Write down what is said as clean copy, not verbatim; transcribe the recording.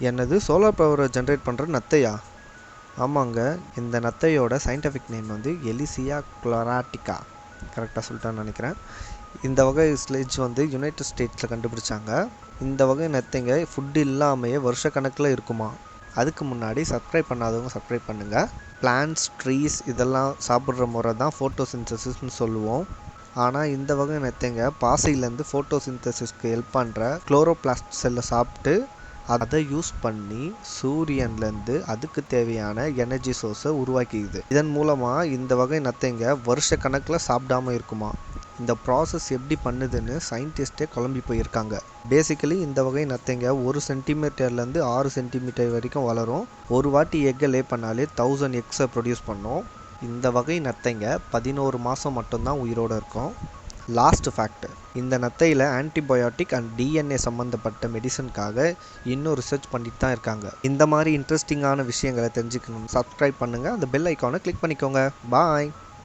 என்னது சோலார் பவரை ஜென்ரேட் பண்ணுற நத்தையா? ஆமாங்க, இந்த நத்தையோட சயின்டிஃபிக் நேம் வந்து எலிசியா குளோராட்டிகா. கரெக்டாக சொல்லிட்டான்னு நினைக்கிறேன். இந்த வகை ஸ்லெட்ஜ் வந்து யுனைடெட் ஸ்டேட்ஸில் கண்டுபிடிச்சாங்க. இந்த வகை நத்தைங்க ஃபுட்டு இல்லாமையே வருஷ கணக்கில் இருக்குமா. அதுக்கு முன்னாடி சப்ஸ்கிரைப் பண்ணாதவங்க சப்ஸ்கிரைப் பண்ணுங்கள். பிளான்ட்ஸ், ட்ரீஸ் இதெல்லாம் சாப்பிட்ற முறை தான் ஃபோட்டோசிந்தசிஸ்ன்னு சொல்லுவோம். ஆனால் இந்த வகை நத்தைங்க பாசையிலேருந்து ஃபோட்டோசிந்தசிஸ்க்கு ஹெல்ப் பண்ணுற குளோரோபிளாஸ்ட் செல்லை சாப்பிட்டு அதை யூஸ் பண்ணி சூரியன்லேருந்து அதுக்கு தேவையான எனர்ஜி சோர்ஸை உருவாக்கிக்குது. இதன் மூலமாக இந்த வகை நத்தைங்க வருஷ கணக்கில் சாப்பிடாம இருக்குமா. இந்த ப்ராசஸ் எப்படி பண்ணுதுன்னு சயின்டிஸ்டே குழம்பி போயிருக்காங்க. பேசிக்கலி இந்த வகை நத்தைங்க 1 சென்டிமீட்டர்லேருந்து 6 சென்டிமீட்டர் வரைக்கும் வளரும். ஒரு வாட்டி எக்கை லே பண்ணாலே 1000 எக்ஸை ப்ரொடியூஸ் பண்ணும். இந்த வகை நத்தைங்க 11 மாதம் மட்டும்தான் உயிரோடு இருக்கும். லாஸ்ட் ஃபேக்ட், இந்த நத்தையில் ஆன்டிபயோட்டிக் அண்ட் டிஎன்ஏ சம்மந்தப்பட்ட மெடிசனுக்காக இன்னும் ரிசர்ச் பண்ணிட்டு தான் இருக்காங்க. இந்த மாதிரி இன்ட்ரெஸ்டிங்கான விஷயங்களை தெரிஞ்சுக்கணும் சப்ஸ்கிரைப் பண்ணுங்கள். அந்த பெல் ஐக்கானை கிளிக் பண்ணிக்கோங்க. பாய்.